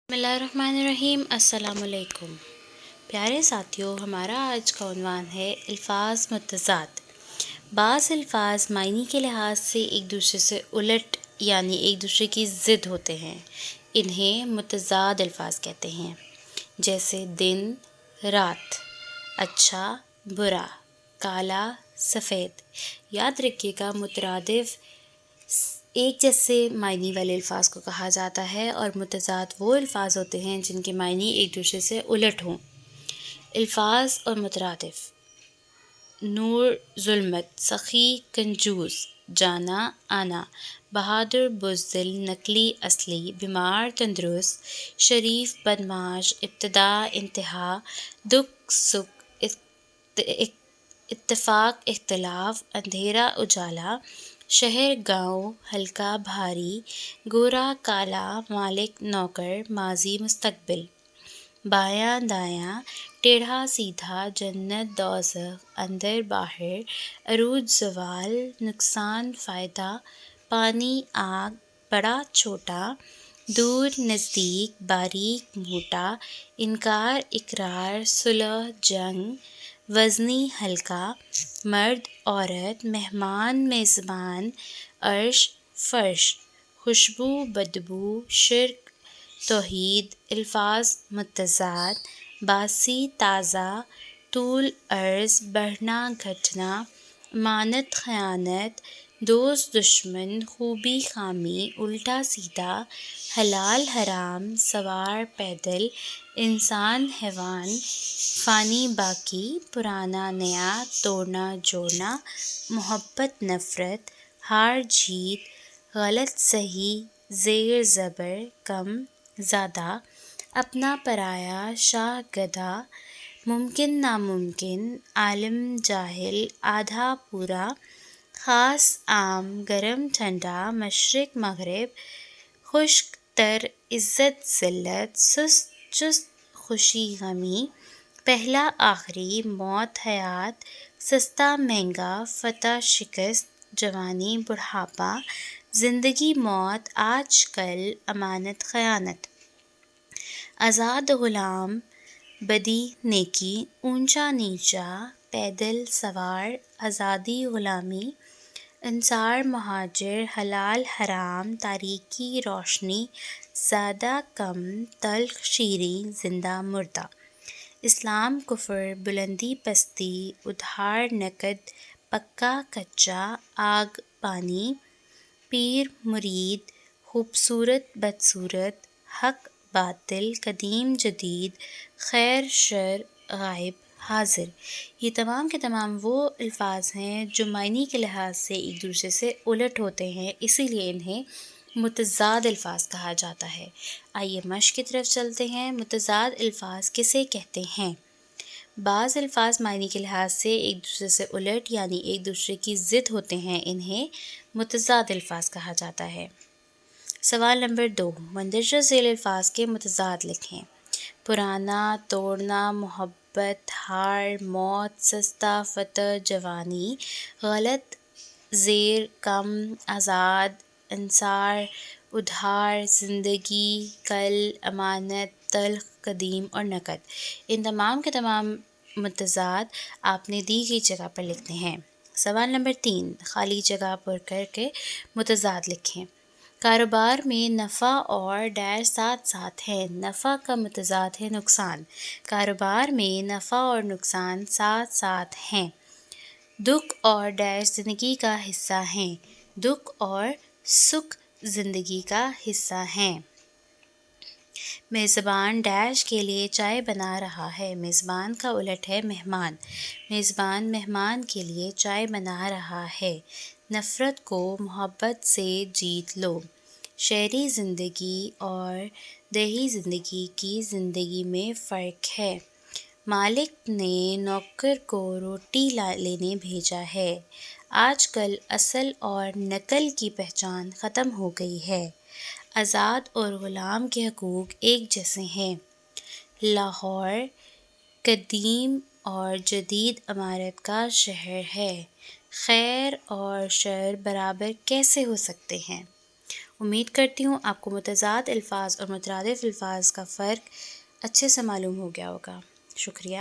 بسم اللہ الرحمن الرحیم۔ السلام علیکم پیارے ساتھیوں، ہمارا آج کا عنوان ہے الفاظ متضاد۔ بعض الفاظ معنی کے لحاظ سے ایک دوسرے سے الٹ یعنی ایک دوسرے کی ضد ہوتے ہیں، انہیں متضاد الفاظ کہتے ہیں، جیسے دن رات، اچھا برا، کالا سفید۔ یاد رکھیے گا، مترادف ایک جیسے معنی والے الفاظ کو کہا جاتا ہے اور متضاد وہ الفاظ ہوتے ہیں جن کے معنی ایک دوسرے سے الٹ ہوں۔ الفاظ اور مترادف: نور ظلمت، سخی کنجوس، جانا آنا، بہادر بزدل، نقلی اصلی، بیمار تندرست، شریف بدمعاش، ابتدا انتہا، دکھ سکھ، اتفاق اختلاف، اندھیرا اجالا، شہر گاؤں، ہلکا بھاری، گورا کالا، مالک نوکر، ماضی مستقبل، بایاں دایاں، ٹیڑھا سیدھا، جنت دوزخ، اندر باہر، عروج زوال، نقصان فائدہ، پانی آگ، بڑا چھوٹا، دور نزدیک، باریک موٹا، انکار اقرار، صلح جنگ، وزنی ہلکا، مرد عورت، مہمان میزبان، عرش فرش، خوشبو بدبو، شرک توحید۔ الفاظ متضاد: باسی تازہ، طول عرض، بڑھنا گھٹنا، امانت خیانت، دوست دشمن، خوبی خامی، الٹا سیدھا، حلال حرام، سوار پیدل، انسان حیوان، فانی باقی، پرانا نیا، توڑنا جوڑنا، محبت نفرت، ہار جیت، غلط صحیح، زیر زبر، کم زیادہ، اپنا پرایا، شاہ گدھا، ممکن ناممکن، عالم جاہل، آدھا پورا، خاص عام، گرم ٹھنڈا، مشرق مغرب، خشک تر، عزت ذلت، سست چست، خوشی غمی، پہلا آخری، موت حیات، سستا مہنگا، فتح شکست، جوانی بڑھاپا، زندگی موت، آج کل، امانت خیانت، آزاد غلام، بدی نیکی، اونچا نیچا، پیدل سوار، آزادی غلامی، انصار مہاجر، حلال حرام، تاریکی روشنی، زیادہ کم، تلخ شیریں، زندہ مردہ، اسلام کفر، بلندی پستی، ادھار نقد، پکا کچا، آگ پانی، پیر مرید، خوبصورت بدصورت، حق باطل، قدیم جدید، خیر شر، غائب حاضر۔ یہ تمام کے تمام وہ الفاظ ہیں جو معنی کے لحاظ سے ایک دوسرے سے الٹ ہوتے ہیں، اسی لیے انہیں متضاد الفاظ کہا جاتا ہے۔ آئیے مشق کی طرف چلتے ہیں۔ متضاد الفاظ کسے کہتے ہیں؟ بعض الفاظ معنی کے لحاظ سے ایک دوسرے سے الٹ یعنی ایک دوسرے کی ضد ہوتے ہیں، انہیں متضاد الفاظ کہا جاتا ہے۔ سوال نمبر 2، مندرجہ ذیل الفاظ کے متضاد لکھیں۔ پرانا، توڑنا، محبت، ہار، موت، سستا، فتح، جوانی، غلط، زیر، کم، آزاد، انصار، ادھار، زندگی، کل، امانت، تلخ، قدیم اور نقد۔ ان تمام کے تمام متضاد آپ نے دی گئی جگہ پر لکھنے ہیں۔ سوال نمبر 3، خالی جگہ پر کر کے متضاد لکھیں۔ کاروبار میں نفع اور ڈیش ساتھ ساتھ ہیں۔ نفع کا متضاد ہے نقصان۔ کاروبار میں نفع اور نقصان ساتھ ساتھ ہیں۔ دکھ اور ڈیش زندگی کا حصہ ہیں۔ دکھ اور سکھ زندگی کا حصہ ہیں۔ میزبان ڈیش کے لیے چائے بنا رہا ہے۔ میزبان کا الٹ ہے مہمان۔ میزبان مہمان کے لیے چائے بنا رہا ہے۔ نفرت کو محبت سے جیت لو۔ شہری زندگی اور دیہی زندگی کی زندگی میں فرق ہے۔ مالک نے نوکر کو روٹی لینے بھیجا ہے۔ آج کل اصل اور نقل کی پہچان ختم ہو گئی ہے۔ آزاد اور غلام کے حقوق ایک جیسے ہیں۔ لاہور قدیم اور جدید عمارت کا شہر ہے۔ خیر اور شر برابر کیسے ہو سکتے ہیں؟ امید کرتی ہوں آپ کو متضاد الفاظ اور مترادف الفاظ کا فرق اچھے سے معلوم ہو گیا ہوگا۔ شکریہ۔